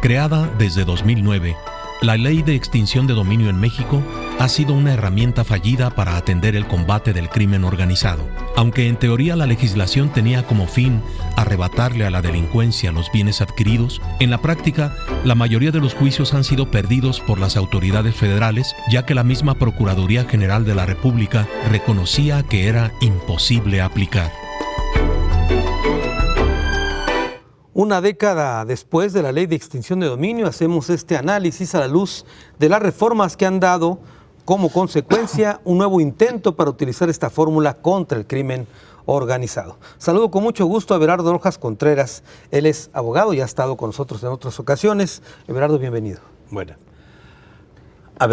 Creada desde 2009, la Ley de Extinción de Dominio en México ha sido una herramienta fallida para atender el combate del crimen organizado. Aunque en teoría la legislación tenía como fin arrebatarle a la delincuencia los bienes adquiridos, en la práctica la mayoría de los juicios han sido perdidos por las autoridades federales, ya que la misma Procuraduría General de la República reconocía que era imposible aplicar. Una década después de la Ley de Extinción de Dominio, hacemos este análisis a la luz de las reformas que han dado como consecuencia un nuevo intento para utilizar esta fórmula contra el crimen organizado. Saludo con mucho gusto a Everardo Rojas Contreras. Él es abogado y ha estado con nosotros en otras ocasiones. Everardo, bienvenido. Bueno. A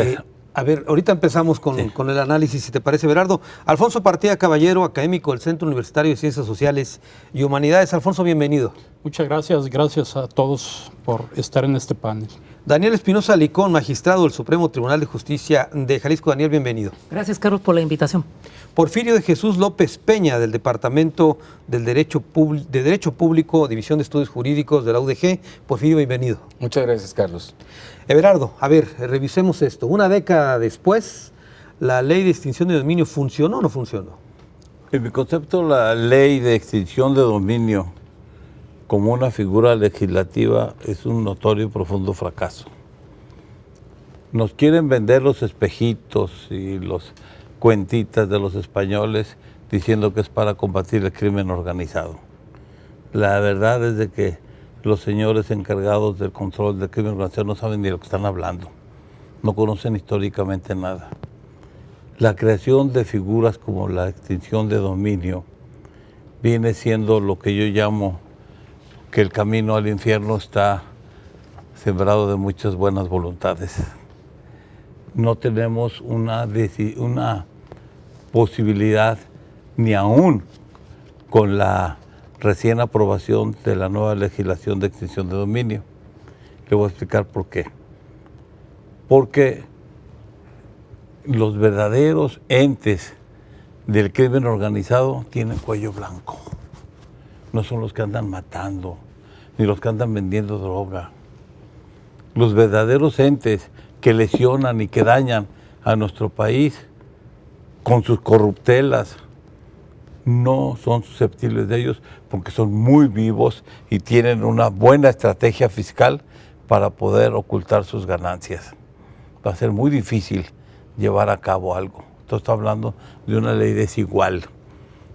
ver, ahorita empezamos con el análisis, si te parece, Everardo. Alfonso Partida Caballero, académico del Centro Universitario de Ciencias Sociales y Humanidades. Alfonso, bienvenido. Muchas gracias a todos por estar en este panel. Daniel Espinosa Licón, magistrado del Supremo Tribunal de Justicia de Jalisco. Daniel, bienvenido. Gracias, Carlos, por la invitación. Porfirio de Jesús López Peña, del Departamento de Derecho Público, División de Estudios Jurídicos de la UDG. Porfirio, bienvenido. Muchas gracias, Carlos. Everardo, a ver, revisemos esto. Una década después, ¿la Ley de Extinción de Dominio funcionó o no funcionó? En mi concepto, la Ley de Extinción de Dominio como una figura legislativa es un notorio y profundo fracaso. Nos quieren vender los espejitos y los cuentitas de los españoles diciendo que es para combatir el crimen organizado. La verdad es de que los señores encargados del control del crimen organizado no saben ni lo que están hablando, no conocen históricamente nada. La creación de figuras como la extinción de dominio viene siendo lo que yo llamo que el camino al infierno está sembrado de muchas buenas voluntades. No tenemos una posibilidad, ni aún con la recién aprobación de la nueva legislación de extinción de dominio. Le voy a explicar por qué. Porque los verdaderos entes del crimen organizado tienen cuello blanco. No son los que andan matando, ni los que andan vendiendo droga. Los verdaderos entes que lesionan y que dañan a nuestro país con sus corruptelas no son susceptibles de ellos porque son muy vivos y tienen una buena estrategia fiscal para poder ocultar sus ganancias. Va a ser muy difícil llevar a cabo algo. Entonces está hablando de una ley desigual.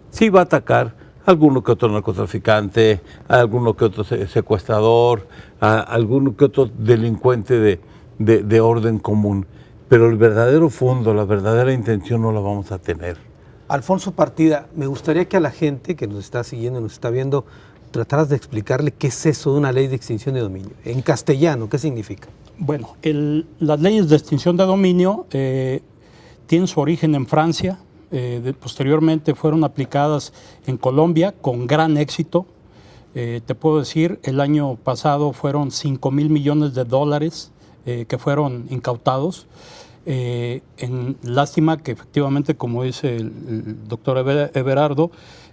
Sí va a atacar a alguno que otro narcotraficante, a alguno que otro secuestrador, a alguno que otro delincuente de orden común, pero el verdadero fondo, la verdadera intención no la vamos a tener. Alfonso Partida, me gustaría que a la gente que nos está siguiendo, nos está viendo, trataras de explicarle qué es eso de una ley de extinción de dominio. En castellano, ¿qué significa? Bueno, las leyes de extinción de dominio tienen su origen en Francia, posteriormente fueron aplicadas en Colombia con gran éxito. Te puedo decir, el año pasado fueron $5,000 millones que fueron incautados. Lástima que efectivamente, como dice el doctor Everardo,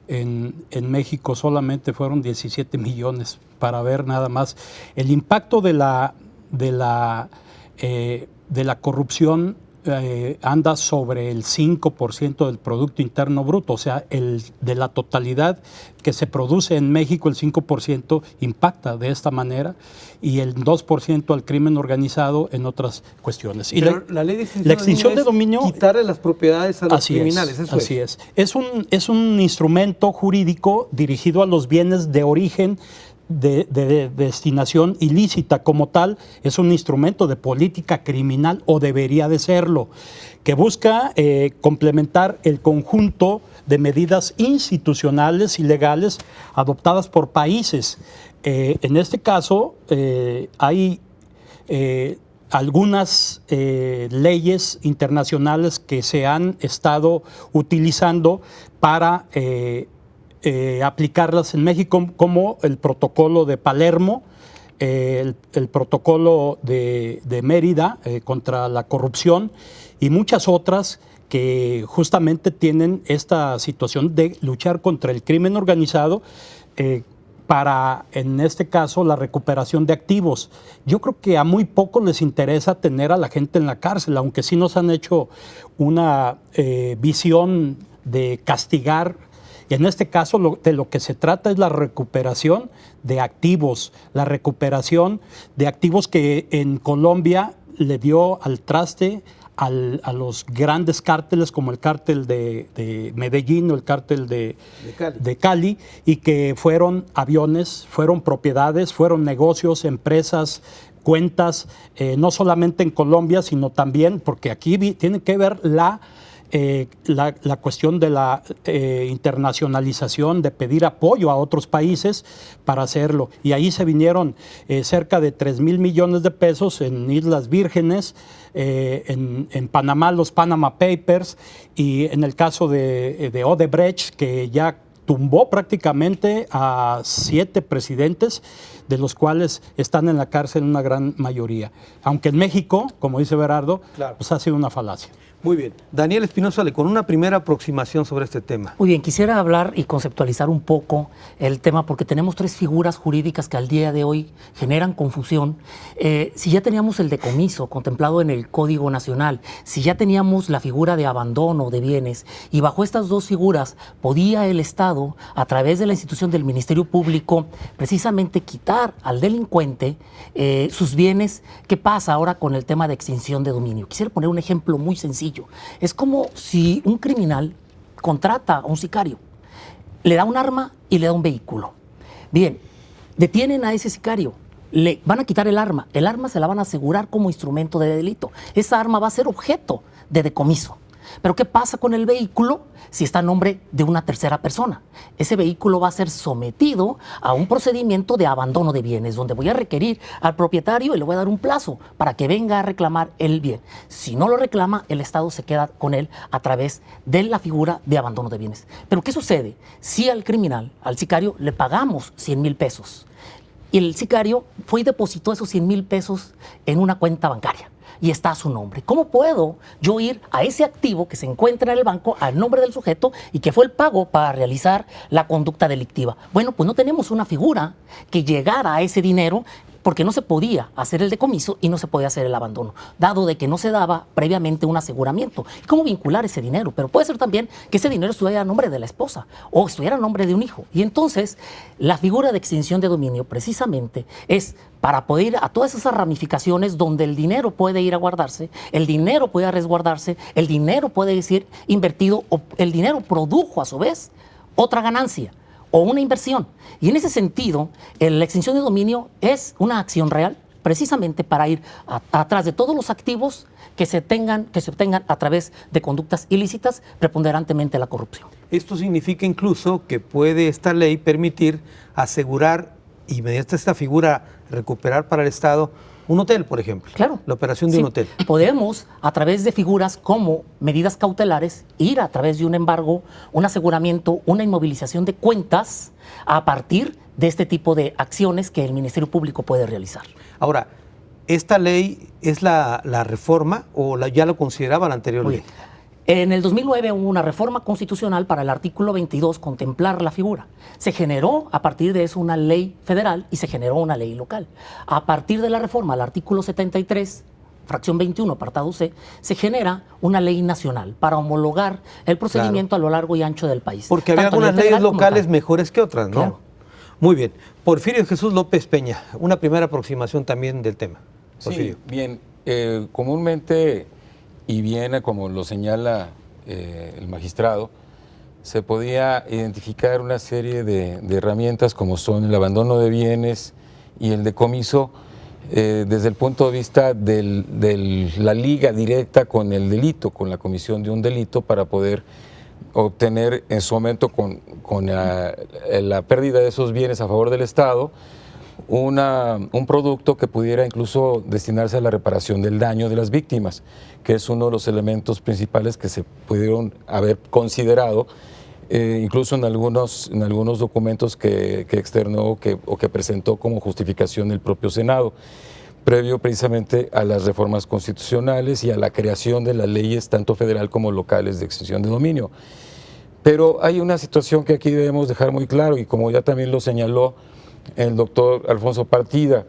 en México solamente fueron 17 millones, para ver nada más el impacto de la corrupción. Anda sobre el 5% del Producto Interno Bruto, o sea, de la totalidad que se produce en México, el 5% impacta de esta manera y el 2% al crimen organizado en otras cuestiones. Y la ley de extinción de dominio es quitarle las propiedades a los criminales. Así es. Es un instrumento jurídico dirigido a los bienes de origen de destinación ilícita. Como tal, es un instrumento de política criminal, o debería de serlo, que busca complementar el conjunto de medidas institucionales y legales adoptadas por países. En este caso, hay algunas leyes internacionales que se han estado utilizando para aplicarlas en México, como el protocolo de Palermo, el protocolo de Mérida contra la corrupción y muchas otras que justamente tienen esta situación de luchar contra el crimen organizado para, en este caso, la recuperación de activos. Yo creo que a muy pocos les interesa tener a la gente en la cárcel, aunque sí nos han hecho una visión de castigar. Y en este caso de lo que se trata es la recuperación de activos, la recuperación de activos que en Colombia le dio al traste a los grandes cárteles como el cártel de Medellín o el cártel de Cali, y que fueron aviones, fueron propiedades, fueron negocios, empresas, cuentas, no solamente en Colombia, sino también, porque aquí tiene que ver la cuestión de la internacionalización, de pedir apoyo a otros países para hacerlo. Y ahí se vinieron cerca de 3,000 millones de pesos en Islas Vírgenes, en Panamá, los Panama Papers, y en el caso de Odebrecht, que ya tumbó prácticamente a 7 presidentes, de los cuales están en la cárcel una gran mayoría. Aunque en México, como dice Berardo, claro, pues ha sido una falacia. Muy bien. Daniel Espinosa, con una primera aproximación sobre este tema. Muy bien, quisiera hablar y conceptualizar un poco el tema porque tenemos 3 figuras jurídicas que al día de hoy generan confusión. Si ya teníamos el decomiso contemplado en el Código Nacional, si ya teníamos la figura de abandono de bienes, y bajo estas 2 figuras podía el Estado, a través de la institución del Ministerio Público, precisamente quitar al delincuente sus bienes. ¿Qué pasa ahora con el tema de extinción de dominio? Quisiera poner un ejemplo muy sencillo. Es como si un criminal contrata a un sicario, le da un arma y le da un vehículo. Bien, detienen a ese sicario, le van a quitar el arma se la van a asegurar como instrumento de delito. Esa arma va a ser objeto de decomiso. Pero ¿qué pasa con el vehículo si está a nombre de una tercera persona? Ese vehículo va a ser sometido a un procedimiento de abandono de bienes, donde voy a requerir al propietario y le voy a dar un plazo para que venga a reclamar el bien. Si no lo reclama, el Estado se queda con él a través de la figura de abandono de bienes. Pero ¿qué sucede? Si al criminal, al sicario, le pagamos 100,000 pesos y el sicario fue y depositó esos 100,000 pesos en una cuenta bancaria y está a su nombre, ¿cómo puedo yo ir a ese activo que se encuentra en el banco al nombre del sujeto y que fue el pago para realizar la conducta delictiva? Bueno, pues no tenemos una figura que llegara a ese dinero, porque no se podía hacer el decomiso y no se podía hacer el abandono, dado de que no se daba previamente un aseguramiento. ¿Cómo vincular ese dinero? Pero puede ser también que ese dinero estuviera a nombre de la esposa o estuviera a nombre de un hijo. Y entonces la figura de extinción de dominio precisamente es para poder ir a todas esas ramificaciones donde el dinero puede ir a guardarse, el dinero puede resguardarse, el dinero puede ser invertido o el dinero produjo a su vez otra ganancia o una inversión. Y en ese sentido, la extinción de dominio es una acción real precisamente para ir atrás de todos los activos que se obtengan a través de conductas ilícitas, preponderantemente la corrupción. Esto significa incluso que puede esta ley permitir asegurar y mediante esta figura recuperar para el Estado un hotel, por ejemplo. Claro. La operación de un hotel. Podemos, a través de figuras como medidas cautelares, ir a través de un embargo, un aseguramiento, una inmovilización de cuentas a partir de este tipo de acciones que el Ministerio Público puede realizar. Ahora, ¿esta ley es la reforma o ya lo consideraba la anterior ley? En el 2009 hubo una reforma constitucional para el artículo 22 contemplar la figura. Se generó a partir de eso una ley federal y se generó una ley local. A partir de la reforma, el artículo 73, fracción 21, apartado C, se genera una ley nacional para homologar el procedimiento a lo largo y ancho del país. Porque había algunas leyes locales mejores que otras, ¿no? Claro. Muy bien. Porfirio Jesús López Peña, una primera aproximación también del tema. Porfirio. Sí, bien. Comúnmente, y bien como lo señala el magistrado, se podía identificar una serie de herramientas como son el abandono de bienes y el decomiso desde el punto de vista de la liga directa con el delito, con la comisión de un delito, para poder obtener en su momento con la pérdida de esos bienes a favor del Estado un producto que pudiera incluso destinarse a la reparación del daño de las víctimas, que es uno de los elementos principales que se pudieron haber considerado incluso en algunos documentos que externó o que presentó como justificación el propio Senado, previo precisamente a las reformas constitucionales y a la creación de las leyes tanto federal como locales de extinción de dominio. Pero hay una situación que aquí debemos dejar muy claro, y como ya también lo señaló el doctor Alfonso Partida.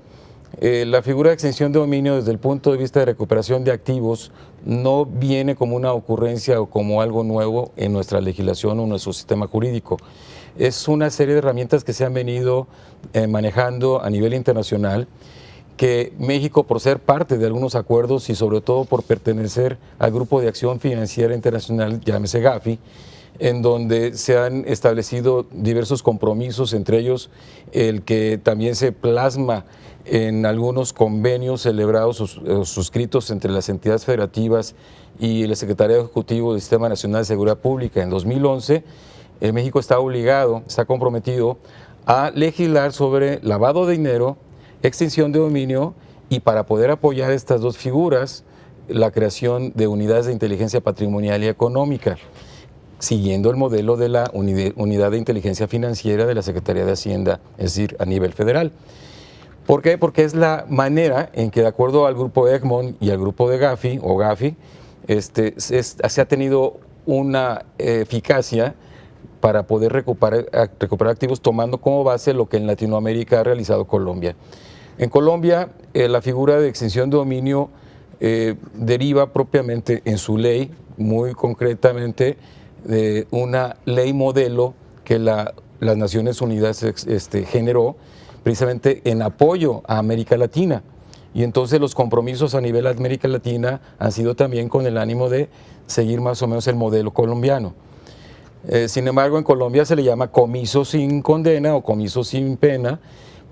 La figura de extinción de dominio desde el punto de vista de recuperación de activos no viene como una ocurrencia o como algo nuevo en nuestra legislación o en nuestro sistema jurídico. Es una serie de herramientas que se han venido manejando a nivel internacional, que México, por ser parte de algunos acuerdos y sobre todo por pertenecer al Grupo de Acción Financiera Internacional, llámese Gafi, en donde se han establecido diversos compromisos, entre ellos el que también se plasma en algunos convenios celebrados o suscritos entre las entidades federativas y el Secretariado Ejecutivo del Sistema Nacional de Seguridad Pública en 2011, México está obligado, está comprometido a legislar sobre lavado de dinero, extinción de dominio, y para poder apoyar estas dos figuras, la creación de unidades de inteligencia patrimonial y económica, siguiendo el modelo de la Unidad de Inteligencia Financiera de la Secretaría de Hacienda, es decir, a nivel federal. ¿Por qué? Porque es la manera en que, de acuerdo al grupo Egmont y al grupo de Gafi, o Gafi, se ha tenido una eficacia para poder recuperar activos, tomando como base lo que en Latinoamérica ha realizado Colombia. En Colombia, la figura de extinción de dominio deriva propiamente en su ley, muy concretamente, de una ley modelo que las Naciones Unidas generó precisamente en apoyo a América Latina. Y entonces los compromisos a nivel de América Latina han sido también con el ánimo de seguir más o menos el modelo colombiano. Sin embargo, en Colombia se le llama comiso sin condena o comiso sin pena,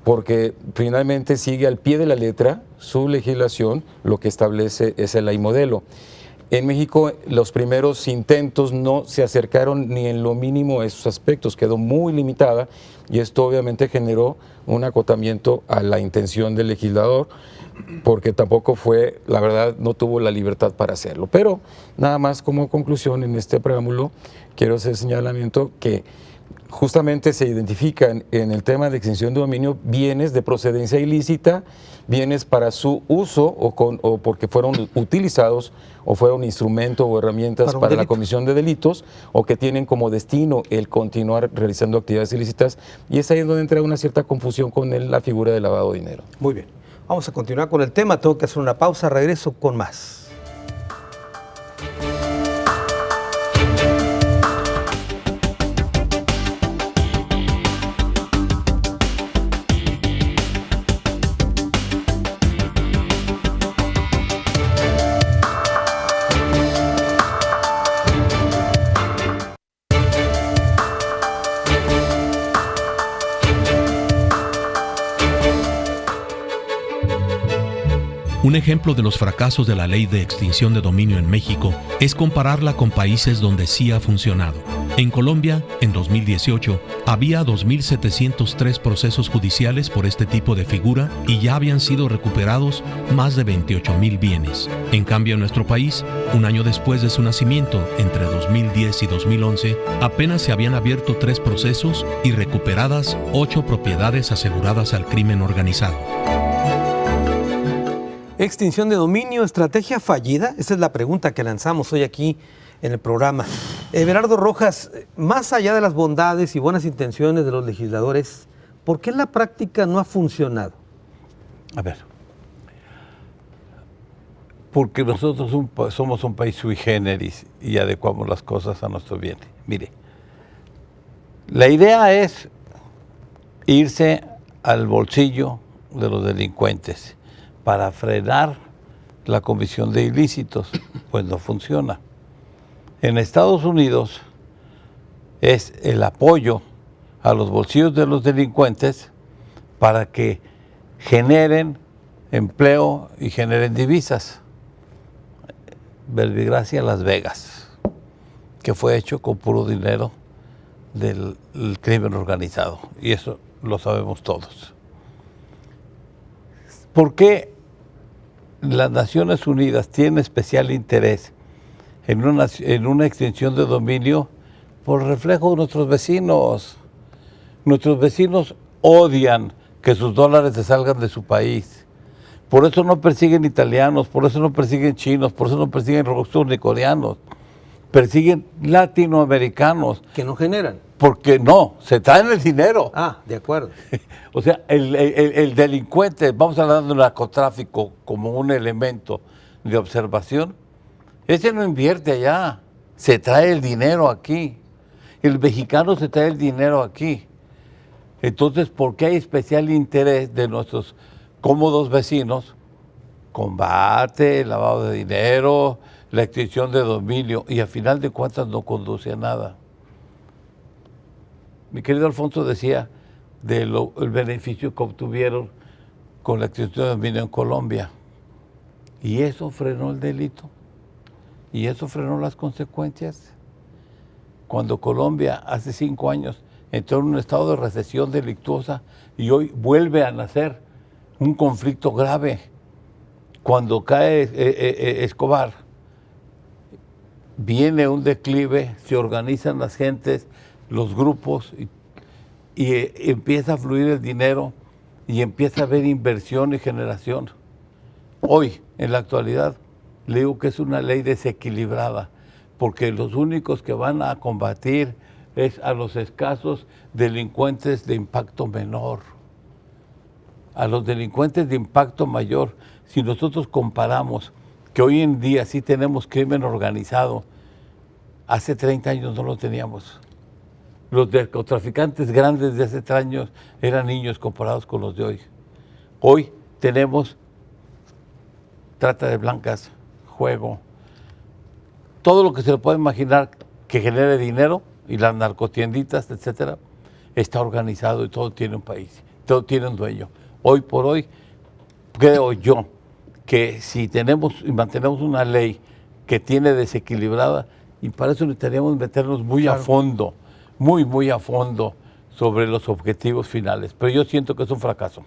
porque finalmente sigue al pie de la letra su legislación, lo que establece esa ley modelo. En México los primeros intentos no se acercaron ni en lo mínimo a esos aspectos, quedó muy limitada, y esto obviamente generó un acotamiento a la intención del legislador, porque tampoco fue, la verdad, no tuvo la libertad para hacerlo. Pero nada más como conclusión en este preámbulo, quiero hacer señalamiento que justamente se identifican en el tema de extinción de dominio bienes de procedencia ilícita, bienes para su uso o porque fueron utilizados o fueron instrumento o herramientas para la comisión de delitos, o que tienen como destino el continuar realizando actividades ilícitas, y es ahí donde entra una cierta confusión con la figura de lavado de dinero. Muy bien, vamos a continuar con el tema, tengo que hacer una pausa, regreso con más. Un ejemplo de los fracasos de la ley de extinción de dominio en México es compararla con países donde sí ha funcionado. En Colombia, en 2018, había 2.703 procesos judiciales por este tipo de figura y ya habían sido recuperados más de 28,000 bienes. En cambio, en nuestro país, un año después de su nacimiento, entre 2010 y 2011, apenas se habían abierto 3 procesos y recuperadas 8 propiedades aseguradas al crimen organizado. Extinción de dominio, estrategia fallida, esa es la pregunta que lanzamos hoy aquí en el programa. Everardo Rojas, más allá de las bondades y buenas intenciones de los legisladores, ¿por qué en la práctica no ha funcionado? A ver, porque nosotros somos un país sui generis y adecuamos las cosas a nuestro bien. Mire, la idea es irse al bolsillo de los delincuentes para frenar la comisión de ilícitos, pues no funciona. En Estados Unidos es el apoyo a los bolsillos de los delincuentes para que generen empleo y generen divisas. Verbigracia Las Vegas, que fue hecho con puro dinero del crimen organizado, y eso lo sabemos todos. ¿Por qué las Naciones Unidas tienen especial interés en una extinción de dominio? Por reflejo de nuestros vecinos. Nuestros vecinos odian que sus dólares se salgan de su país. Por eso no persiguen italianos, por eso no persiguen chinos, por eso no persiguen rusos ni coreanos. Persiguen latinoamericanos. Que no generan. Porque no, se traen el dinero. Ah, de acuerdo. O sea, el delincuente, vamos hablando del narcotráfico como un elemento de observación, ese no invierte allá, se trae el dinero aquí. El mexicano se trae el dinero aquí. Entonces, ¿por qué hay especial interés de nuestros cómodos vecinos? Combate, el lavado de dinero, la extinción de dominio, y a final de cuentas no conduce a nada. Mi querido Alfonso decía del beneficio que obtuvieron con la extinción de dominio en Colombia. Y eso frenó el delito. Y eso frenó las consecuencias. Cuando Colombia hace 5 años entró en un estado de recesión delictuosa y hoy vuelve a nacer un conflicto grave. Cuando cae Escobar, viene un declive, se organizan las gentes, los grupos, y empieza a fluir el dinero y empieza a haber inversión y generación. Hoy, en la actualidad, le digo que es una ley desequilibrada, porque los únicos que van a combatir es a los escasos delincuentes de impacto menor. A los delincuentes de impacto mayor, si nosotros comparamos que hoy en día sí tenemos crimen organizado, hace 30 años no lo teníamos. Los narcotraficantes grandes de hace 30 años eran niños comparados con los de hoy. Hoy tenemos trata de blancas, juego, todo lo que se le puede imaginar que genere dinero, y las narcotienditas, etcétera, está organizado y todo tiene un país, todo tiene un dueño. Hoy por hoy, creo yo que si tenemos y mantenemos una ley que tiene desequilibrada, y para eso necesitaríamos meternos muy a fondo, muy a fondo sobre los objetivos finales. Pero yo siento que es un fracaso.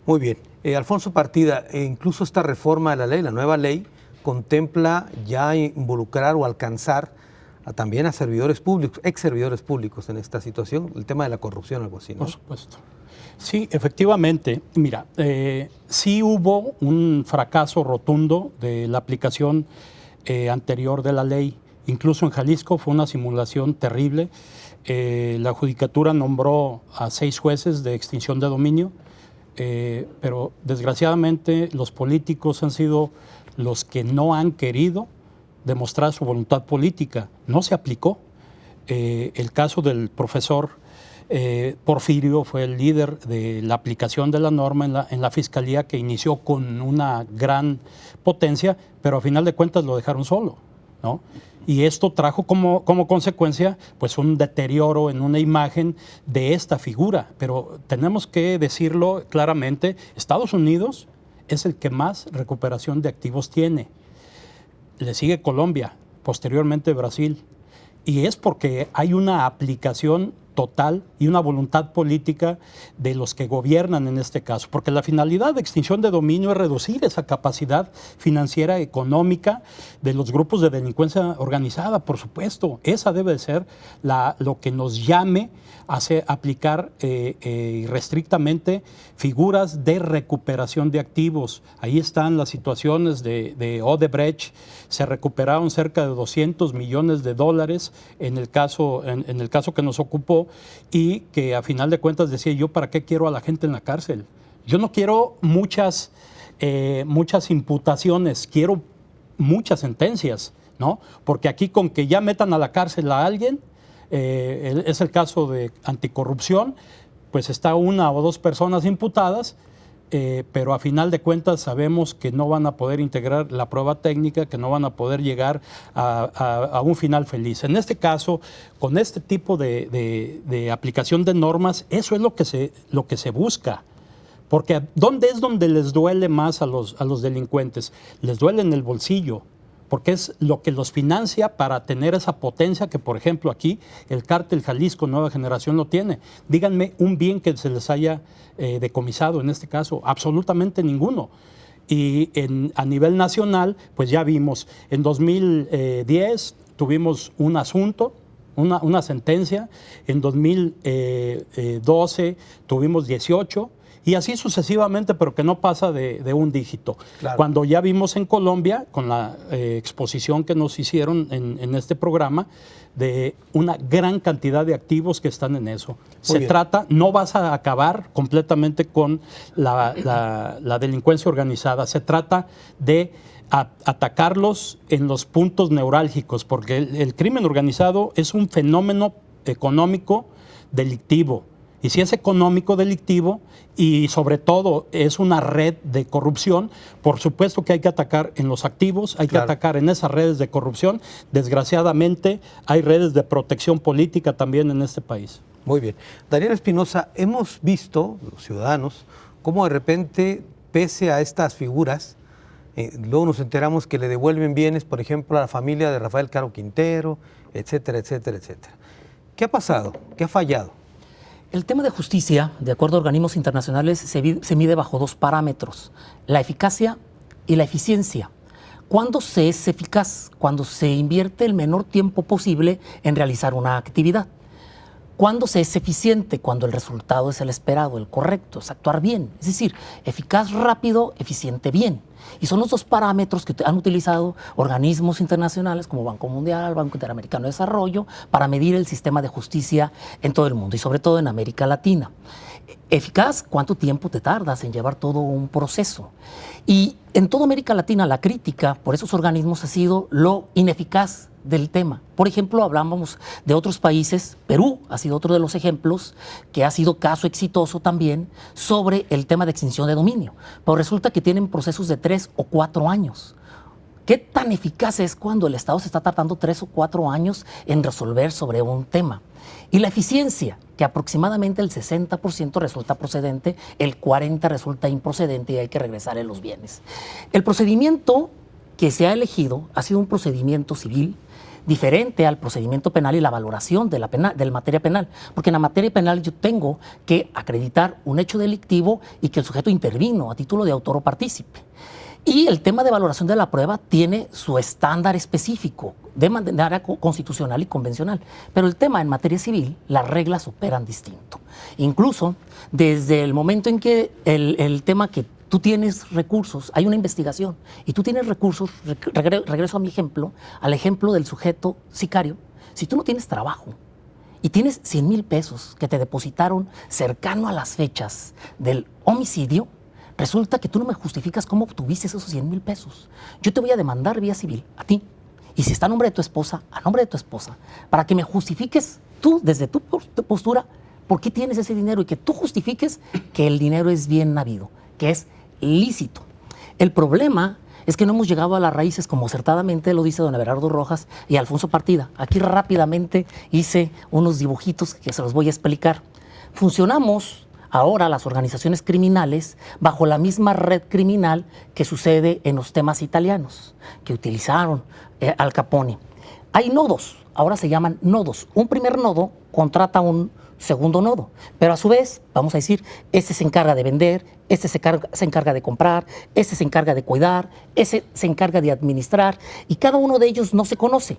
Muy bien. Alfonso Partida, incluso esta reforma de la ley, la nueva ley, contempla ya involucrar o alcanzar también a servidores públicos, ex servidores públicos en esta situación, el tema de la corrupción, algo así, ¿no? Por supuesto. Sí, efectivamente. Mira, sí hubo un fracaso rotundo de la aplicación anterior de la ley. Incluso en Jalisco fue una simulación terrible. La Judicatura nombró a 6 jueces de extinción de dominio, pero desgraciadamente los políticos han sido los que no han querido demostrar su voluntad política. No se aplicó. El caso del profesor Porfirio fue el líder de la aplicación de la norma en la Fiscalía, que inició con una gran potencia, pero a final de cuentas lo dejaron solo, ¿no? Y esto trajo como consecuencia pues un deterioro en una imagen de esta figura. Pero tenemos que decirlo claramente, Estados Unidos es el que más recuperación de activos tiene. Le sigue Colombia, posteriormente Brasil. Y es porque hay una aplicación total y una voluntad política de los que gobiernan en este caso, porque la finalidad de extinción de dominio es reducir esa capacidad financiera, económica de los grupos de delincuencia organizada, por supuesto. Esa debe de ser lo que nos llame a aplicar irrestrictamente figuras de recuperación de activos. Ahí están las situaciones de Odebrecht. Se recuperaron cerca de $200 millones en el caso que nos ocupó, y que a final de cuentas decía yo, ¿para qué quiero a la gente en la cárcel? Yo no quiero muchas imputaciones, quiero muchas sentencias, ¿no? Porque aquí con que ya metan a la cárcel a alguien, es el caso de anticorrupción, pues está 1 o 2 personas imputadas, pero a final de cuentas sabemos que no van a poder integrar la prueba técnica, que no van a poder llegar a un final feliz. En este caso, con este tipo de aplicación de normas, eso es lo que se busca. Porque ¿dónde es donde les duele más a los delincuentes? Les duele en el bolsillo, porque es lo que los financia para tener esa potencia que, por ejemplo, aquí el cártel Jalisco Nueva Generación no tiene. Díganme un bien que se les haya decomisado en este caso, absolutamente ninguno. Y a nivel nacional, pues ya vimos, en 2010 tuvimos un asunto, una sentencia, en 2012 tuvimos 18, Y así sucesivamente, pero que no pasa de un dígito. Claro. Cuando ya vimos en Colombia, con la exposición que nos hicieron en este programa, de una gran cantidad de activos que están en eso. Se trata, no vas a acabar completamente con la delincuencia organizada, se trata de atacarlos en los puntos neurálgicos, porque el crimen organizado es un fenómeno económico delictivo. Y si es económico delictivo y sobre todo es una red de corrupción, por supuesto que hay que atacar en los activos, hay que atacar en esas redes de corrupción. Desgraciadamente hay redes de protección política también en este país. Muy bien. Daniel Espinosa, hemos visto, los ciudadanos, cómo de repente, pese a estas figuras, luego nos enteramos que le devuelven bienes, por ejemplo, a la familia de Rafael Caro Quintero, etcétera, etcétera, etcétera. ¿Qué ha pasado? ¿Qué ha fallado? El tema de justicia, de acuerdo a organismos internacionales, se mide bajo dos parámetros: la eficacia y la eficiencia. ¿Cuándo se es eficaz? Cuando se invierte el menor tiempo posible en realizar una actividad. ¿Cuándo se es eficiente? Cuando el resultado es el esperado, el correcto, es actuar bien. Es decir, eficaz rápido, eficiente bien. Y son los dos parámetros que han utilizado organismos internacionales como Banco Mundial, Banco Interamericano de Desarrollo, para medir el sistema de justicia en todo el mundo y sobre todo en América Latina. Eficaz, ¿cuánto tiempo te tardas en llevar todo un proceso? Y en toda América Latina la crítica por esos organismos ha sido lo ineficaz del tema. Por ejemplo, hablábamos de otros países, Perú ha sido otro de los ejemplos, que ha sido caso exitoso también sobre el tema de extinción de dominio, pero resulta que tienen procesos de 3 o 4 años. ¿Qué tan eficaz es cuando el Estado se está tardando 3 o 4 años en resolver sobre un tema? Y la eficiencia, que aproximadamente el 60% resulta procedente, el 40% resulta improcedente y hay que regresarle los bienes. El procedimiento que se ha elegido ha sido un procedimiento civil, diferente al procedimiento penal y la valoración de la materia penal, porque en la materia penal yo tengo que acreditar un hecho delictivo y que el sujeto intervino a título de autor o partícipe. Y el tema de valoración de la prueba tiene su estándar específico de manera constitucional y convencional. Pero el tema en materia civil, las reglas operan distinto. Incluso desde el momento en que el tema que tú tienes recursos, hay una investigación y tú tienes recursos, regreso a mi ejemplo, al ejemplo del sujeto sicario. Si tú no tienes trabajo y tienes 100,000 pesos que te depositaron cercano a las fechas del homicidio, resulta que tú no me justificas cómo obtuviste esos 100,000 pesos. Yo te voy a demandar vía civil a ti. Y si está a nombre de tu esposa, a nombre de tu esposa, para que me justifiques tú, desde tu postura, por qué tienes ese dinero y que tú justifiques que el dinero es bien habido, que es lícito. El problema es que no hemos llegado a las raíces, como acertadamente lo dice don Everardo Rojas y Alfonso Partida. Aquí rápidamente hice unos dibujitos que se los voy a explicar. Funcionamos ahora las organizaciones criminales bajo la misma red criminal que sucede en los temas italianos, que utilizaron Al Capone. Hay nodos, ahora se llaman nodos. Un primer nodo contrata un segundo nodo, pero a su vez, vamos a decir, este se encarga de vender, este se encarga de comprar, este se encarga de cuidar, este se encarga de administrar, y cada uno de ellos no se conoce.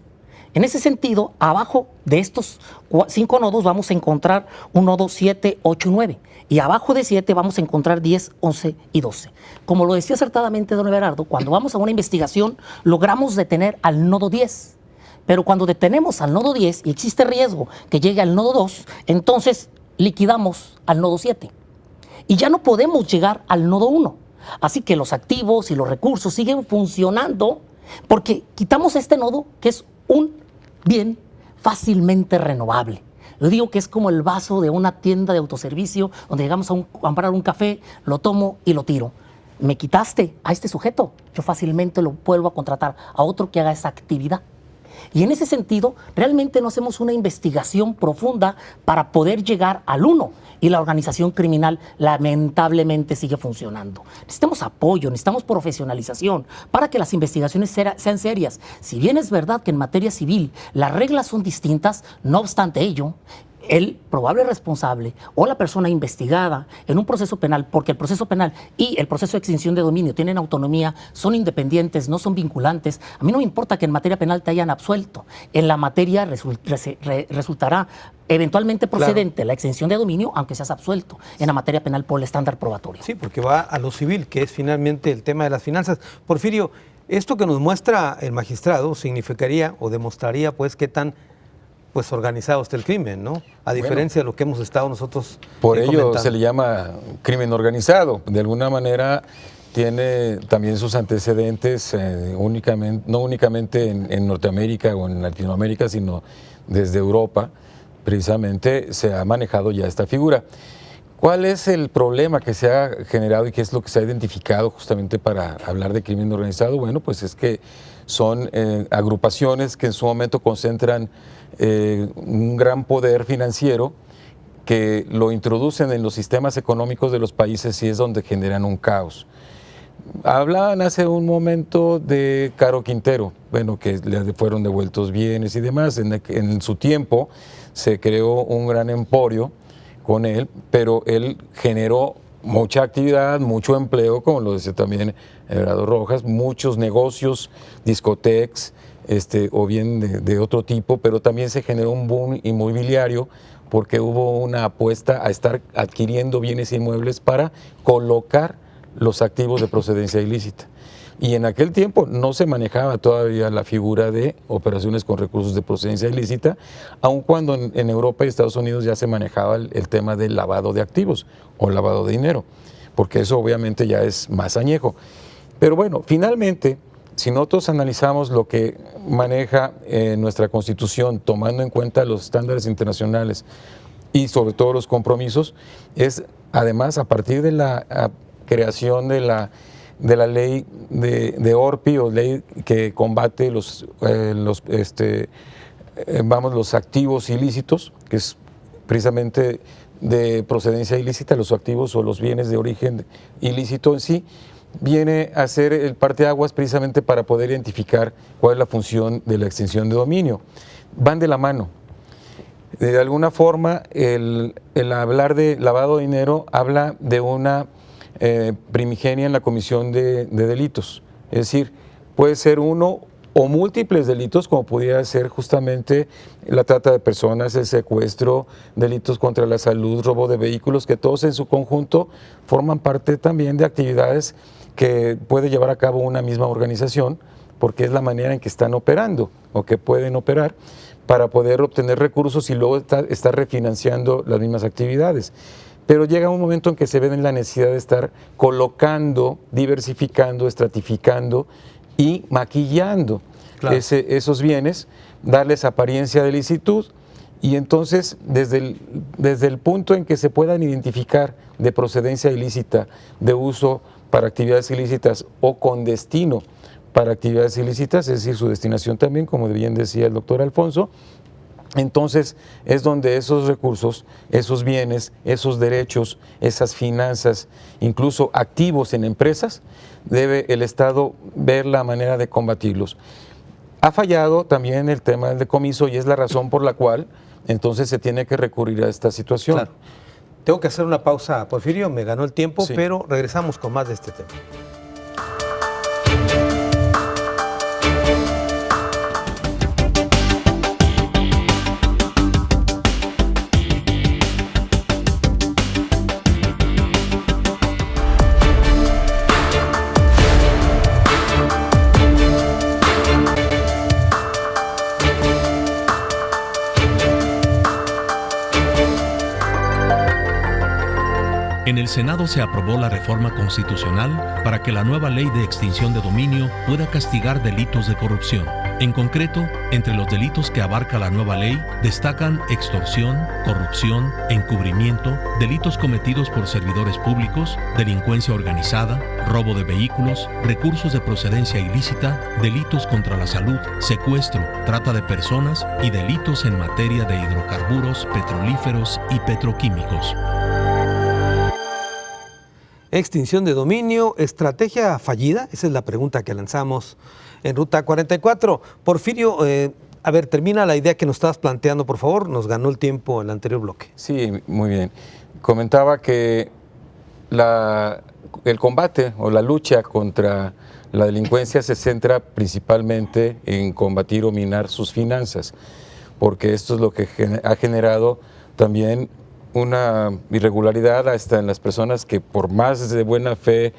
En ese sentido, abajo de estos 5 nodos vamos a encontrar un nodo 7, 8 y 9. Y abajo de 7 vamos a encontrar 10, 11 y 12. Como lo decía acertadamente don Everardo, cuando vamos a una investigación logramos detener al nodo 10. Pero cuando detenemos al nodo 10 y existe riesgo que llegue al nodo 2, entonces liquidamos al nodo 7. Y ya no podemos llegar al nodo 1. Así que los activos y los recursos siguen funcionando porque quitamos este nodo que es un bien fácilmente renovable. Yo digo que es como el vaso de una tienda de autoservicio donde llegamos a comprar un café, lo tomo y lo tiro. Me quitaste a este sujeto, yo fácilmente lo vuelvo a contratar a otro que haga esa actividad. Y en ese sentido, realmente no hacemos una investigación profunda para poder llegar al uno. Y la organización criminal lamentablemente sigue funcionando. Necesitamos apoyo, necesitamos profesionalización para que las investigaciones sean serias. Si bien es verdad que en materia civil las reglas son distintas, no obstante ello, el probable responsable o la persona investigada en un proceso penal, porque el proceso penal y el proceso de extinción de dominio tienen autonomía, son independientes, no son vinculantes. A mí no me importa que en materia penal te hayan absuelto. En la materia resultará eventualmente procedente la extinción de dominio, aunque seas absuelto en la materia penal por el estándar probatorio. Sí, porque va a lo civil, que es finalmente el tema de las finanzas. Porfirio, esto que nos muestra el magistrado significaría o demostraría pues qué tan organizado está el crimen, ¿no? A diferencia de lo que hemos estado nosotros por ello comentando. se le llama crimen organizado. De alguna manera tiene también sus antecedentes no únicamente en Norteamérica o en Latinoamérica, sino desde Europa, precisamente se ha manejado ya esta figura. ¿Cuál es el problema que se ha generado y qué es lo que se ha identificado justamente para hablar de crimen organizado? Bueno, pues es que son agrupaciones que en su momento concentran un gran poder financiero, que lo introducen en los sistemas económicos de los países y es donde generan un caos. Hablaban hace un momento de Caro Quintero, bueno, que le fueron devueltos bienes y demás. En su tiempo se creó un gran emporio con él, pero él generó mucha actividad, mucho empleo, como lo decía también Everardo Rojas, muchos negocios, discotecas, o bien de otro tipo, pero también se generó un boom inmobiliario porque hubo una apuesta a estar adquiriendo bienes inmuebles para colocar los activos de procedencia ilícita. Y en aquel tiempo no se manejaba todavía la figura de operaciones con recursos de procedencia ilícita, aun cuando en Europa y Estados Unidos ya se manejaba el tema del lavado de activos o lavado de dinero, porque eso obviamente ya es más añejo. Pero bueno, finalmente, si nosotros analizamos lo que maneja nuestra Constitución, tomando en cuenta los estándares internacionales y sobre todo los compromisos, es además a partir de la creación de la ley de ORPI, o ley que combate los activos ilícitos, que es precisamente de procedencia ilícita, los activos o los bienes de origen ilícito en sí, viene a ser el parteaguas precisamente para poder identificar cuál es la función de la extinción de dominio. Van de la mano. De alguna forma, el hablar de lavado de dinero habla de una primigenia en la comisión de delitos. Es decir, puede ser uno o múltiples delitos, como pudiera ser justamente la trata de personas, el secuestro, delitos contra la salud, robo de vehículos, que todos en su conjunto forman parte también de actividades que puede llevar a cabo una misma organización, porque es la manera en que están operando o que pueden operar para poder obtener recursos y luego estar refinanciando las mismas actividades. Pero llega un momento en que se ven la necesidad de estar colocando, diversificando, estratificando y maquillando esos bienes, darles apariencia de licitud, y entonces desde el punto en que se puedan identificar de procedencia ilícita, de uso para actividades ilícitas o con destino para actividades ilícitas, es decir, su destinación también, como bien decía el doctor Alfonso, entonces es donde esos recursos, esos bienes, esos derechos, esas finanzas, incluso activos en empresas, debe el Estado ver la manera de combatirlos. Ha fallado también el tema del decomiso y es la razón por la cual entonces se tiene que recurrir a esta situación. Claro. Tengo que hacer una pausa, Porfirio, me ganó el tiempo, Sí. pero regresamos con más de este tema. En el Senado se aprobó la reforma constitucional para que la nueva ley de extinción de dominio pueda castigar delitos de corrupción. En concreto, entre los delitos que abarca la nueva ley destacan extorsión, corrupción, encubrimiento, delitos cometidos por servidores públicos, delincuencia organizada, robo de vehículos, recursos de procedencia ilícita, delitos contra la salud, secuestro, trata de personas y delitos en materia de hidrocarburos, petrolíferos y petroquímicos. Extinción de dominio, estrategia fallida, esa es la pregunta que lanzamos en Ruta 44. Porfirio, A ver, termina la idea que nos estabas planteando, por favor. Nos ganó el tiempo en el anterior bloque. Sí, muy bien. Comentaba que el combate o la lucha contra la delincuencia se centra principalmente en combatir o minar sus finanzas, porque esto es lo que ha generado también una irregularidad hasta en las personas que por más de buena fe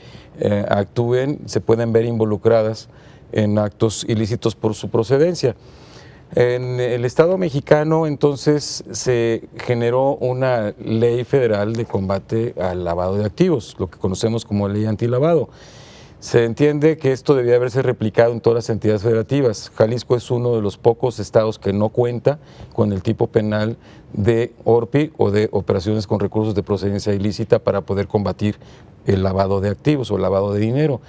actúen, se pueden ver involucradas en actos ilícitos por su procedencia. En el Estado mexicano entonces se generó una ley federal de combate al lavado de activos, lo que conocemos como ley antilavado. Se entiende que esto debía haberse replicado en todas las entidades federativas. Jalisco es uno de los pocos estados que no cuenta con el tipo penal de ORPI o de operaciones con recursos de procedencia ilícita para poder combatir el lavado de activos o lavado de dinero.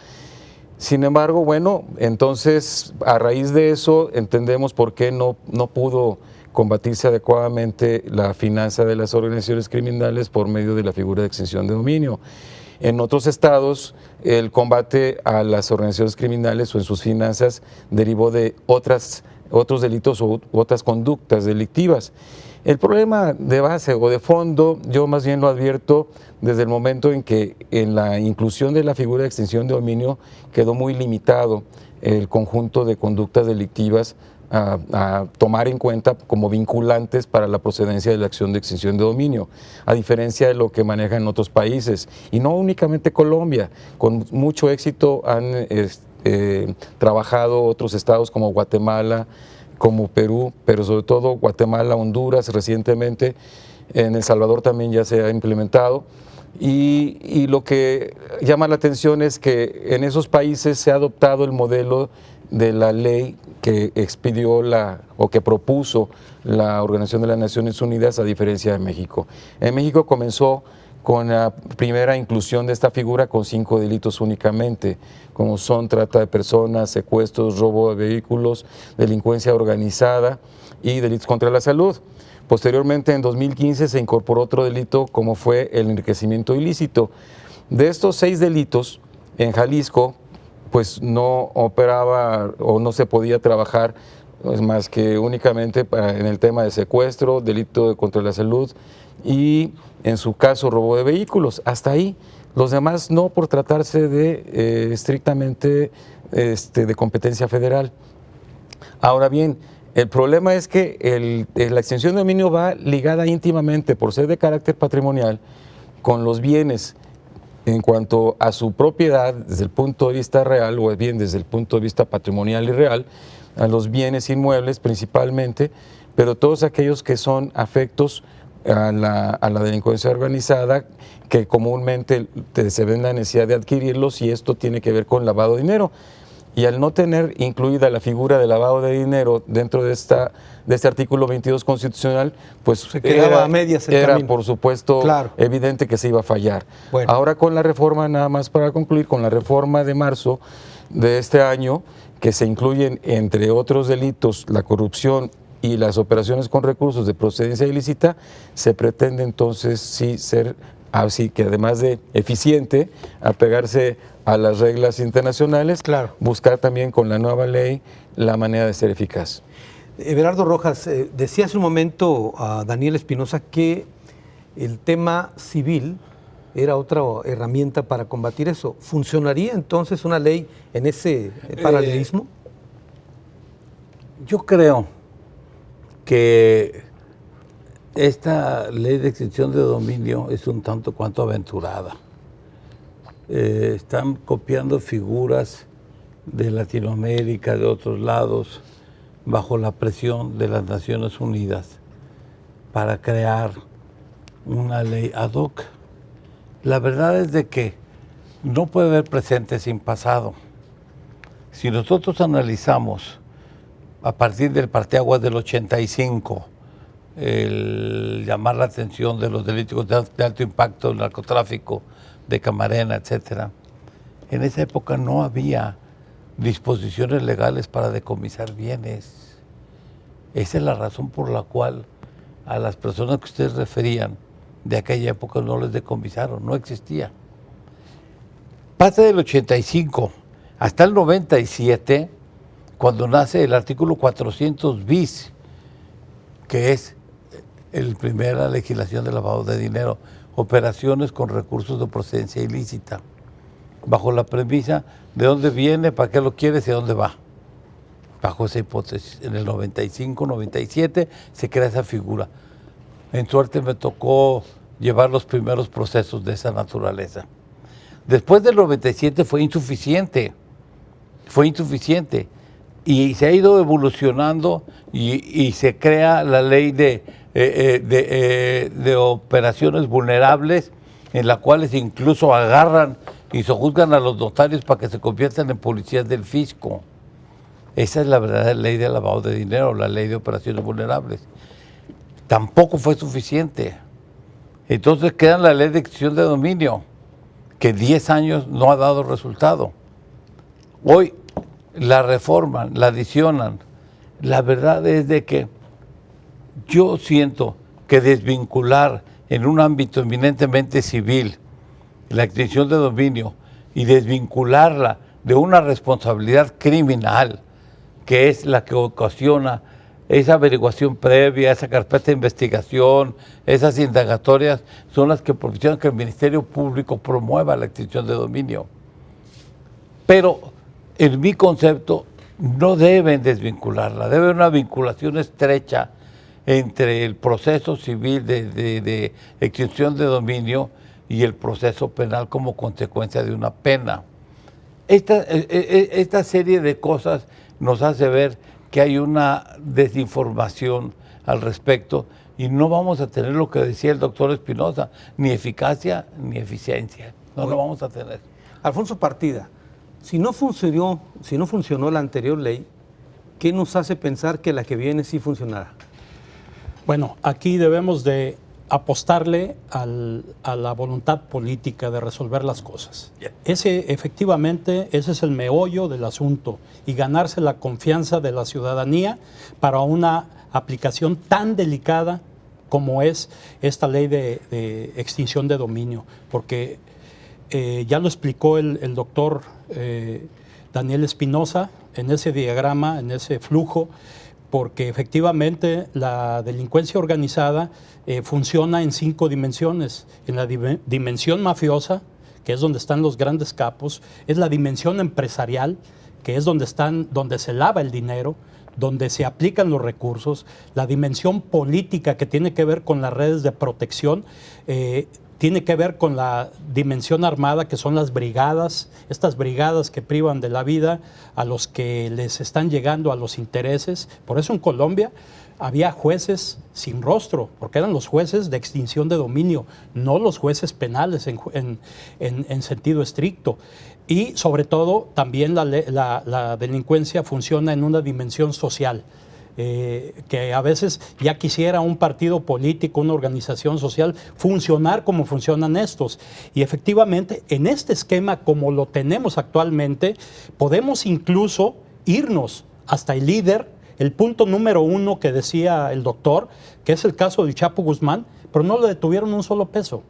Sin embargo, bueno, entonces a raíz de eso entendemos por qué no pudo combatirse adecuadamente la finanza de las organizaciones criminales por medio de la figura de extinción de dominio. En otros estados, el combate a las organizaciones criminales o en sus finanzas derivó de otros delitos u otras conductas delictivas. El problema de base o de fondo, yo más bien lo advierto desde el momento en que en la inclusión de la figura de extinción de dominio quedó muy limitado el conjunto de conductas delictivas a tomar en cuenta como vinculantes para la procedencia de la acción de extinción de dominio, a diferencia de lo que manejan otros países, y no únicamente Colombia. Con mucho éxito han trabajado otros estados como Guatemala, como Perú, pero sobre todo Guatemala, Honduras recientemente, en El Salvador también ya se ha implementado. Y lo que llama la atención es que en esos países se ha adoptado el modelo de la ley que expidió o que propuso la Organización de las Naciones Unidas, a diferencia de México. En México comenzó con la primera inclusión de esta figura con 5 delitos únicamente, como son trata de personas, secuestros, robo de vehículos, delincuencia organizada y delitos contra la salud. Posteriormente, en 2015, se incorporó otro delito como fue el enriquecimiento ilícito. De estos 6 delitos, en Jalisco, pues no operaba o no se podía trabajar pues, más que únicamente en el tema de secuestro, delito contra la salud y en su caso robo de vehículos. Hasta ahí. Los demás no, por tratarse de estrictamente de competencia federal. Ahora bien, el problema es que la extinción de dominio va ligada íntimamente, por ser de carácter patrimonial, con los bienes en cuanto a su propiedad desde el punto de vista real, o bien desde el punto de vista patrimonial y real, a los bienes inmuebles principalmente, pero todos aquellos que son afectos a la delincuencia organizada, que comúnmente se ven la necesidad de adquirirlos, y esto tiene que ver con lavado de dinero. Y al no tener incluida la figura de lavado de dinero dentro de este artículo 22 constitucional, pues se quedaba a medias el era camino. por supuesto Claro. evidente que se iba a fallar. Bueno. Ahora con la reforma, nada más para concluir, con la reforma de marzo de este año, que se incluyen entre otros delitos la corrupción y las operaciones con recursos de procedencia ilícita, se pretende entonces sí ser así que además de eficiente, apegarse a las reglas internacionales, claro, buscar también con la nueva ley la manera de ser eficaz. Everardo Rojas, decía hace un momento a Daniel Espinosa que el tema civil era otra herramienta para combatir eso. ¿Funcionaría entonces una ley en ese paralelismo? Yo creo que esta ley de extinción de dominio es un tanto cuanto aventurada. Están copiando figuras de Latinoamérica, de otros lados, bajo la presión de las Naciones Unidas para crear una ley ad hoc. La verdad es de que no puede haber presente sin pasado. Si nosotros analizamos a partir del parteaguas del 85, el llamar la atención de los delitos de alto impacto, el narcotráfico, de Camarena, etcétera. En esa época no había disposiciones legales para decomisar bienes. Esa es la razón por la cual a las personas que ustedes referían de aquella época no les decomisaron, no existía. Pasa del 85 hasta el 97, cuando nace el artículo 400 bis, que es la primera legislación de lavado de dinero, operaciones con recursos de procedencia ilícita, bajo la premisa de dónde viene, para qué lo quieres y a dónde va. Bajo esa hipótesis, en el 95, 97 se crea esa figura. En suerte me tocó llevar los primeros procesos de esa naturaleza. Después del 97 fue insuficiente y se ha ido evolucionando y se crea la ley de operaciones vulnerables, en las cuales incluso agarran y sojuzgan a los notarios para que se conviertan en policías del fisco. Esa es la verdadera ley de lavado de dinero, la ley de operaciones vulnerables. Tampoco fue suficiente. Entonces queda la ley de extinción de dominio, que 10 años no ha dado resultado. Hoy la reforman, la adicionan. La verdad es de que yo siento que desvincular en un ámbito eminentemente civil la extinción de dominio y desvincularla de una responsabilidad criminal, que es la que ocasiona esa averiguación previa, esa carpeta de investigación, esas indagatorias, son las que propician que el Ministerio Público promueva la extinción de dominio. Pero en mi concepto no deben desvincularla, debe haber una vinculación estrecha entre el proceso civil de extinción de dominio y el proceso penal como consecuencia de una pena. Esta serie de cosas nos hace ver que hay una desinformación al respecto y no vamos a tener lo que decía el doctor Espinosa, ni eficacia ni eficiencia. No lo vamos a tener. Alfonso Partida, si no funcionó la anterior ley, ¿qué nos hace pensar que la que viene sí funcionará? Bueno, aquí debemos de apostarle a la voluntad política de resolver las cosas. Efectivamente, ese es el meollo del asunto y ganarse la confianza de la ciudadanía para una aplicación tan delicada como es esta ley de extinción de dominio, porque ya lo explicó el doctor Daniel Espinosa en ese diagrama, en ese flujo, porque efectivamente la delincuencia organizada funciona en 5 dimensiones. En la dimensión mafiosa, que es donde están los grandes capos, es la dimensión empresarial, que es donde se lava el dinero, donde se aplican los recursos, la dimensión política, que tiene que ver con las redes de protección, tiene que ver con la dimensión armada, que son las brigadas, estas brigadas que privan de la vida a los que les están llegando a los intereses. Por eso en Colombia había jueces sin rostro, porque eran los jueces de extinción de dominio, no los jueces penales en sentido estricto. Y sobre todo también la delincuencia funciona en una dimensión social. Que a veces ya quisiera un partido político, una organización social, funcionar como funcionan estos. Y efectivamente, en este esquema como lo tenemos actualmente, podemos incluso irnos hasta el líder, el punto número 1 que decía el doctor, que es el caso del Chapo Guzmán, pero no le detuvieron un solo peso.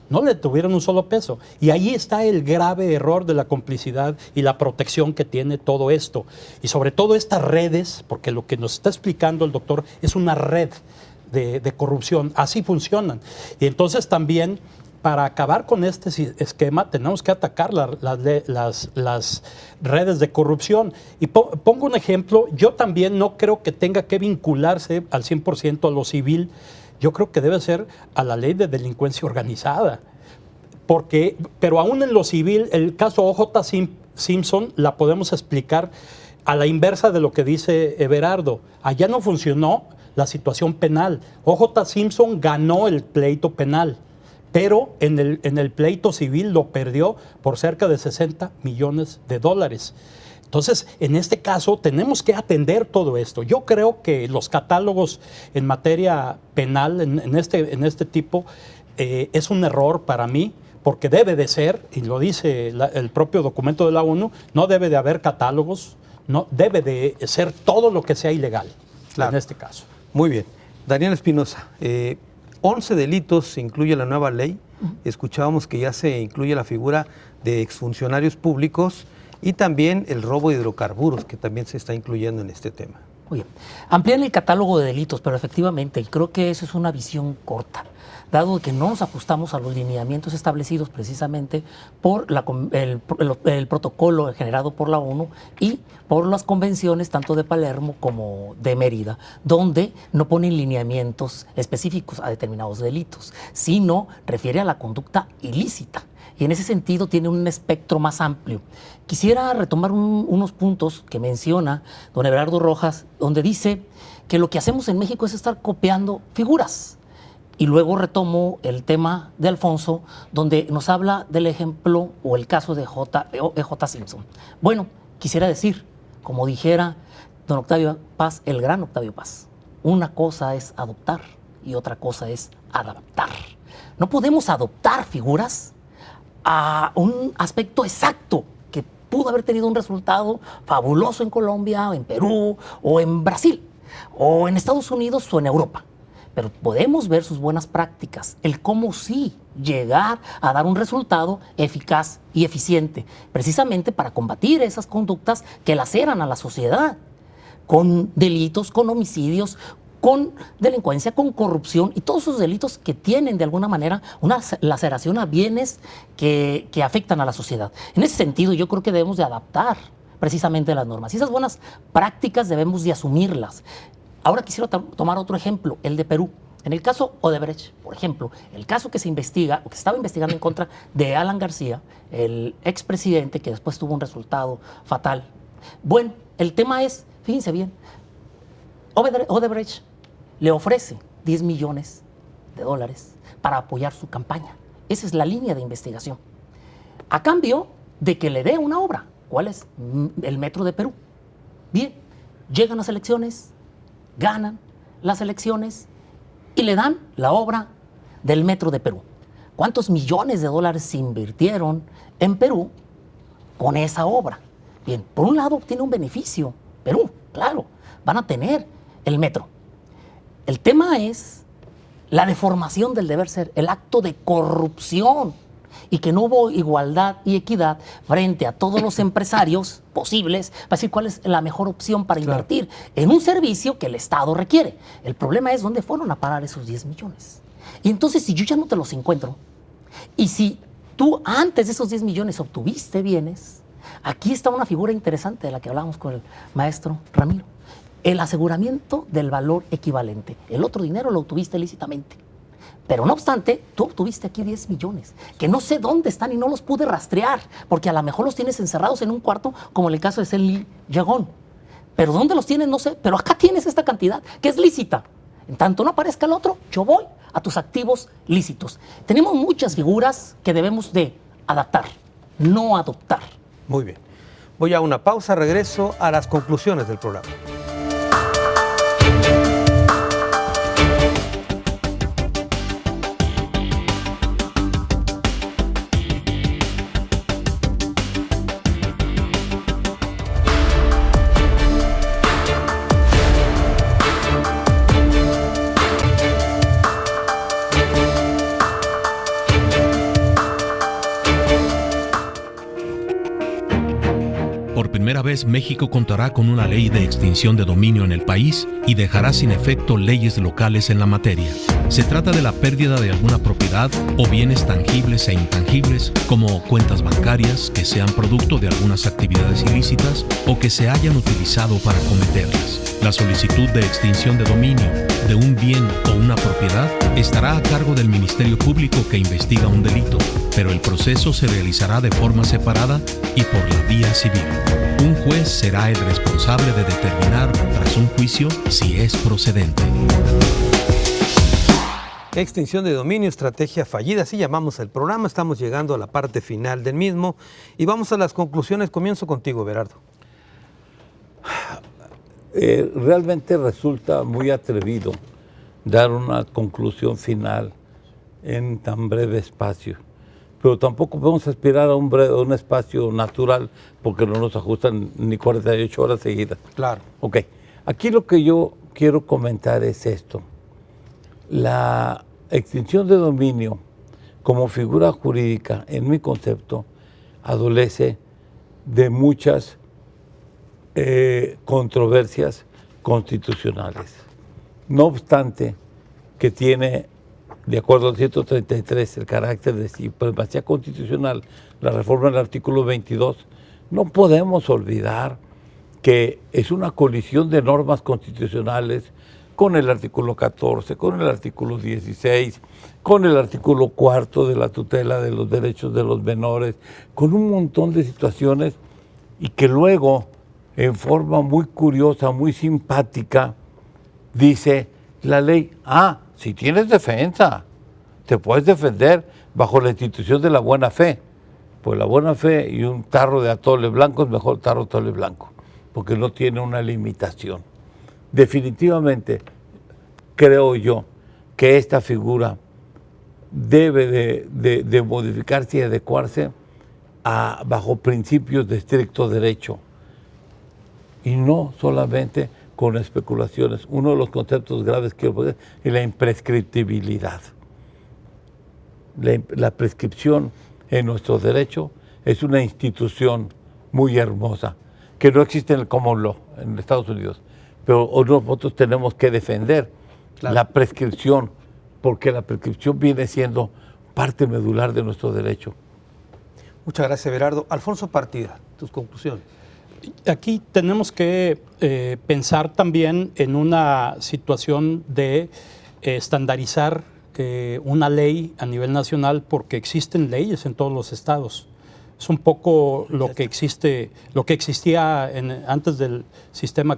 No le tuvieron un solo peso. Y ahí está el grave error de la complicidad y la protección que tiene todo esto. Y sobre todo estas redes, porque lo que nos está explicando el doctor es una red de corrupción. Así funcionan. Y entonces también, para acabar con este esquema, tenemos que atacar las redes de corrupción. Y pongo un ejemplo. Yo también no creo que tenga que vincularse al 100% a lo civil. Yo creo que debe ser a la ley de delincuencia organizada. Pero aún en lo civil, el caso O.J. Simpson la podemos explicar a la inversa de lo que dice Everardo. Allá no funcionó la situación penal. O.J. Simpson ganó el pleito penal, pero en el pleito civil lo perdió por cerca de $60 millones. Entonces, en este caso, tenemos que atender todo esto. Yo creo que los catálogos en materia penal, en este tipo, es un error para mí, porque debe de ser, y lo dice el propio documento de la ONU, no debe de haber catálogos, no debe de ser todo lo que sea ilegal, claro, en este caso. Muy bien. Daniel Espinosa, 11 delitos incluye la nueva ley. Escuchábamos que ya se incluye la figura de exfuncionarios públicos y también el robo de hidrocarburos, que también se está incluyendo en este tema. Muy bien. Amplían el catálogo de delitos, pero efectivamente, y creo que eso es una visión corta, dado que no nos ajustamos a los lineamientos establecidos precisamente por el protocolo generado por la ONU y por las convenciones tanto de Palermo como de Mérida, donde no ponen lineamientos específicos a determinados delitos, sino refiere a la conducta ilícita. Y en ese sentido tiene un espectro más amplio. Quisiera retomar unos puntos que menciona don Everardo Rojas, donde dice que lo que hacemos en México es estar copiando figuras. Y luego retomo el tema de Alfonso, donde nos habla del ejemplo o el caso de E.J. Simpson. Bueno, quisiera decir, como dijera don Octavio Paz, el gran Octavio Paz, una cosa es adoptar y otra cosa es adaptar. No podemos adoptar figuras a un aspecto exacto que pudo haber tenido un resultado fabuloso en Colombia, o en Perú, o en Brasil, o en Estados Unidos, o en Europa. Pero podemos ver sus buenas prácticas, el cómo sí llegar a dar un resultado eficaz y eficiente, precisamente para combatir esas conductas que laceran a la sociedad, con delitos, con homicidios, con delincuencia, con corrupción y todos esos delitos que tienen de alguna manera una laceración a bienes que afectan a la sociedad. En ese sentido, yo creo que debemos de adaptar precisamente las normas y esas buenas prácticas debemos de asumirlas. Ahora quisiera tomar otro ejemplo, el de Perú. En el caso Odebrecht, por ejemplo, el caso que se investiga, o que se estaba investigando en contra de Alan García, el expresidente que después tuvo un resultado fatal. Bueno, el tema es, fíjense bien, Odebrecht le ofrece $10 millones para apoyar su campaña. Esa es la línea de investigación. A cambio de que le dé una obra. ¿Cuál es? El Metro de Perú. Bien, llegan las elecciones, ganan las elecciones y le dan la obra del Metro de Perú. ¿Cuántos millones de dólares se invirtieron en Perú con esa obra? Bien, por un lado tiene un beneficio, Perú, claro, van a tener el metro. El tema es la deformación del deber ser, el acto de corrupción y que no hubo igualdad y equidad frente a todos los empresarios posibles para decir cuál es la mejor opción para invertir en un servicio que el Estado requiere. El problema es dónde fueron a parar esos 10 millones. Y entonces si yo ya no te los encuentro y si tú antes de esos 10 millones obtuviste bienes, aquí está una figura interesante de la que hablábamos con el maestro Ramiro. El aseguramiento del valor equivalente. El otro dinero lo obtuviste lícitamente. Pero no obstante, tú obtuviste aquí 10 millones, que no sé dónde están y no los pude rastrear, porque a lo mejor los tienes encerrados en un cuarto, como en el caso de Cenli Yagón. Pero ¿dónde los tienes? No sé. Pero acá tienes esta cantidad, que es lícita. En tanto no aparezca el otro, yo voy a tus activos lícitos. Tenemos muchas figuras que debemos de adaptar, no adoptar. Muy bien. Voy a una pausa, regreso a las conclusiones del programa. Por primera vez, México contará con una ley de extinción de dominio en el país y dejará sin efecto leyes locales en la materia. Se trata de la pérdida de alguna propiedad o bienes tangibles e intangibles, como cuentas bancarias que sean producto de algunas actividades ilícitas o que se hayan utilizado para cometerlas. La solicitud de extinción de dominio de un bien o una propiedad estará a cargo del Ministerio Público que investiga un delito, pero el proceso se realizará de forma separada y por la vía civil. Un juez será el responsable de determinar, tras un juicio, si es procedente. Extinción de dominio, estrategia fallida, así llamamos el programa. Estamos llegando a la parte final del mismo y vamos a las conclusiones. Comienzo contigo, Everardo. Realmente resulta muy atrevido dar una conclusión final en tan breve espacio, pero tampoco podemos aspirar a un espacio natural porque no nos ajustan ni 48 horas seguidas. Claro. Ok, aquí lo que yo quiero comentar es esto. La extinción de dominio como figura jurídica, en mi concepto, adolece de muchas controversias constitucionales. No obstante, que tiene, de acuerdo al 133, el carácter de supremacía constitucional, la reforma del artículo 22, no podemos olvidar que es una colisión de normas constitucionales con el artículo 14, con el artículo 16, con el artículo 4 de la tutela de los derechos de los menores, con un montón de situaciones, y que luego, en forma muy curiosa, muy simpática, dice la ley, si tienes defensa, te puedes defender bajo la institución de la buena fe. Pues la buena fe y un tarro de atole blanco es mejor tarro de atole blanco, porque no tiene una limitación. Definitivamente, creo yo que esta figura debe de modificarse y adecuarse bajo principios de estricto derecho, y no solamente con especulaciones. Uno de los conceptos graves que yo es la imprescriptibilidad. La prescripción en nuestro derecho es una institución muy hermosa, que no existe en el common law en Estados Unidos, pero nosotros tenemos que defender la prescripción, porque la prescripción viene siendo parte medular de nuestro derecho. Muchas gracias, Everardo. Alfonso Partida, tus conclusiones. Aquí tenemos que pensar también en una situación de estandarizar una ley a nivel nacional, porque existen leyes en todos los estados. Es un poco lo que existía antes del sistema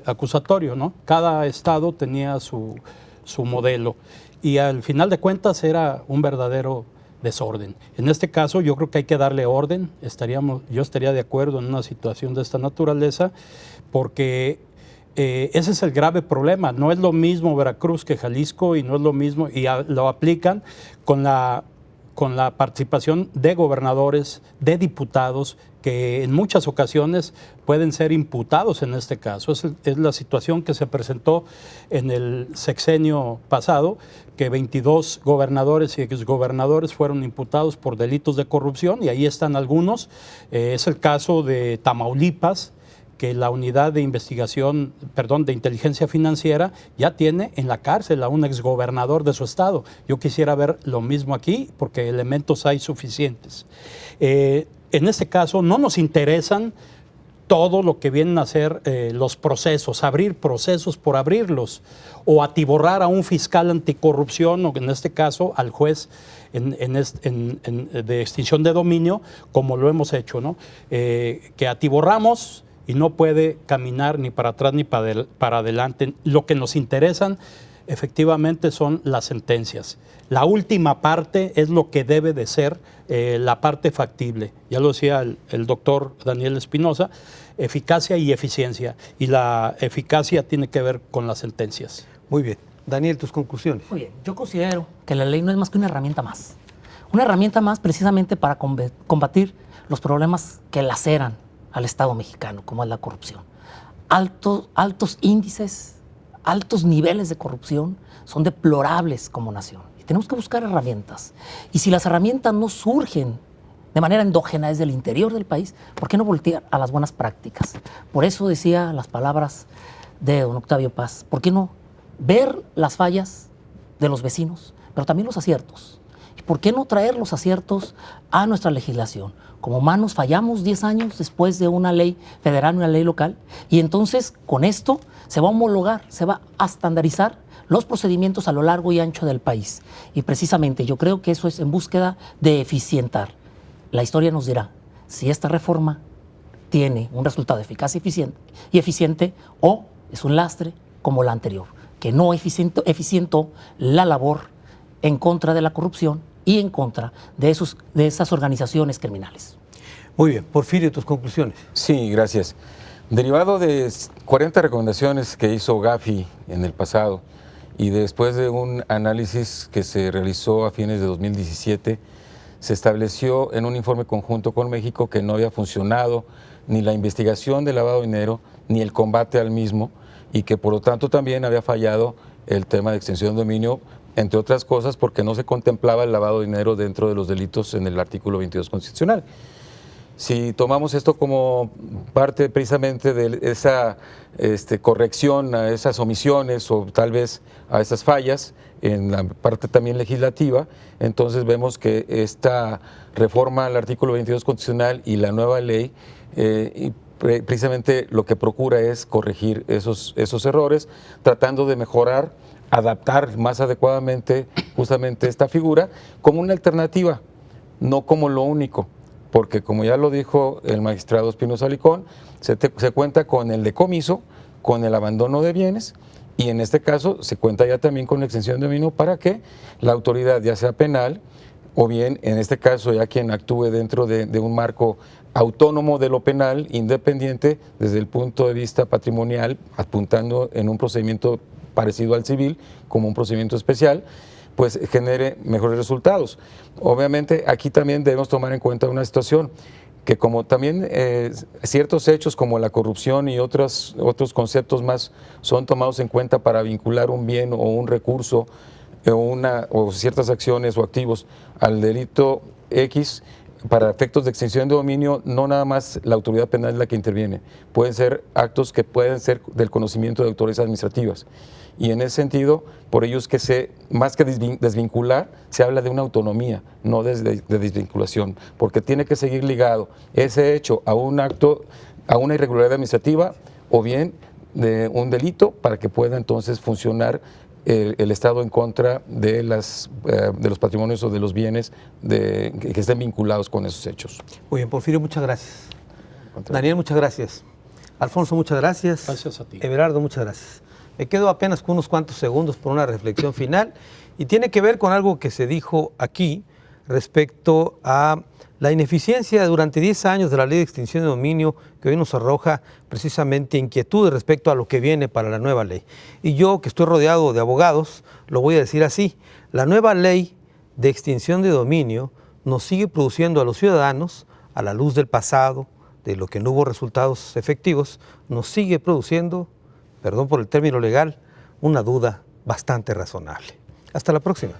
acusatorio, ¿no? Cada estado tenía su modelo, y al final de cuentas era un verdadero desorden. En este caso yo creo que hay que darle orden. Yo estaría de acuerdo en una situación de esta naturaleza, porque ese es el grave problema. No es lo mismo Veracruz que Jalisco, y no es lo mismo, y lo aplican con la participación de gobernadores, de diputados, que en muchas ocasiones pueden ser imputados en este caso. Es la situación que se presentó en el sexenio pasado, que 22 gobernadores y exgobernadores fueron imputados por delitos de corrupción, y ahí están algunos. Es el caso de Tamaulipas, que la unidad de de inteligencia financiera ya tiene en la cárcel a un exgobernador de su estado. Yo quisiera ver lo mismo aquí, porque elementos hay suficientes. En este caso no nos interesan todo lo que vienen a ser los procesos, abrir procesos por abrirlos, o atiborrar a un fiscal anticorrupción, o en este caso al juez de extinción de dominio, como lo hemos hecho, ¿no? Que atiborramos y no puede caminar ni para atrás ni para adelante. Lo que nos interesan efectivamente son las sentencias. La última parte es lo que debe de ser la parte factible. Ya lo decía el doctor Daniel Espinosa, eficacia y eficiencia. Y la eficacia tiene que ver con las sentencias. Muy bien. Daniel, tus conclusiones. Muy bien. Yo considero que la ley no es más que una herramienta más. Una herramienta más precisamente para combatir los problemas que laceran al Estado mexicano, como es la corrupción. Altos índices, altos niveles de corrupción son deplorables como nación. Y tenemos que buscar herramientas. Y si las herramientas no surgen de manera endógena desde el interior del país, ¿por qué no voltear a las buenas prácticas? Por eso decía las palabras de don Octavio Paz. ¿Por qué no ver las fallas de los vecinos, pero también los aciertos? ¿Y por qué no traer los aciertos a nuestra legislación? Como humanos fallamos 10 años después de una ley federal, una ley local, y entonces con esto se va a homologar, se va a estandarizar los procedimientos a lo largo y ancho del país. Y precisamente yo creo que eso es en búsqueda de eficientar. La historia nos dirá si esta reforma tiene un resultado eficaz y eficiente, o es un lastre como la anterior, que no eficientó la labor en contra de la corrupción y en contra de esas organizaciones criminales. Muy bien. Porfirio, tus conclusiones. Sí, gracias. Derivado de 40 recomendaciones que hizo Gafi en el pasado, y después de un análisis que se realizó a fines de 2017, se estableció en un informe conjunto con México que no había funcionado ni la investigación del lavado de dinero ni el combate al mismo, y que por lo tanto también había fallado el tema de extensión de dominio, entre otras cosas porque no se contemplaba el lavado de dinero dentro de los delitos en el artículo 22 constitucional. Si tomamos esto como parte precisamente de esa corrección a esas omisiones o tal vez a esas fallas en la parte también legislativa, entonces vemos que esta reforma al artículo 22 constitucional y la nueva ley precisamente lo que procura es corregir esos errores, tratando de mejorar, adaptar más adecuadamente justamente esta figura como una alternativa, no como lo único. Porque como ya lo dijo el magistrado Espinosa Licón, se cuenta con el decomiso, con el abandono de bienes, y en este caso se cuenta ya también con la extensión de dominio para que la autoridad, ya sea penal, o bien en este caso ya quien actúe dentro de un marco autónomo de lo penal, independiente desde el punto de vista patrimonial, apuntando en un procedimiento parecido al civil, como un procedimiento especial, pues genere mejores resultados. Obviamente aquí también debemos tomar en cuenta una situación que como también ciertos hechos como la corrupción y otros conceptos más son tomados en cuenta para vincular un bien o un recurso o ciertas acciones o activos al delito X, para efectos de extinción de dominio, no nada más la autoridad penal es la que interviene, pueden ser actos que pueden ser del conocimiento de autoridades administrativas. Y en ese sentido, por ello es que más que desvincular, se habla de una autonomía, no de desvinculación, porque tiene que seguir ligado ese hecho a un acto, a una irregularidad administrativa o bien de un delito para que pueda entonces funcionar el Estado en contra de los patrimonios o de los bienes que estén vinculados con esos hechos. Muy bien, Porfirio, muchas gracias. Daniel, muchas gracias. Alfonso, muchas gracias. Gracias a ti. Everardo, muchas gracias. Me quedo apenas con unos cuantos segundos por una reflexión final y tiene que ver con algo que se dijo aquí respecto a la ineficiencia durante 10 años de la ley de extinción de dominio, que hoy nos arroja precisamente inquietudes respecto a lo que viene para la nueva ley. Y yo, que estoy rodeado de abogados, lo voy a decir así: la nueva ley de extinción de dominio nos sigue produciendo a los ciudadanos, a la luz del pasado, de lo que no hubo resultados efectivos, nos sigue produciendo, perdón por el término legal, una duda bastante razonable. Hasta la próxima.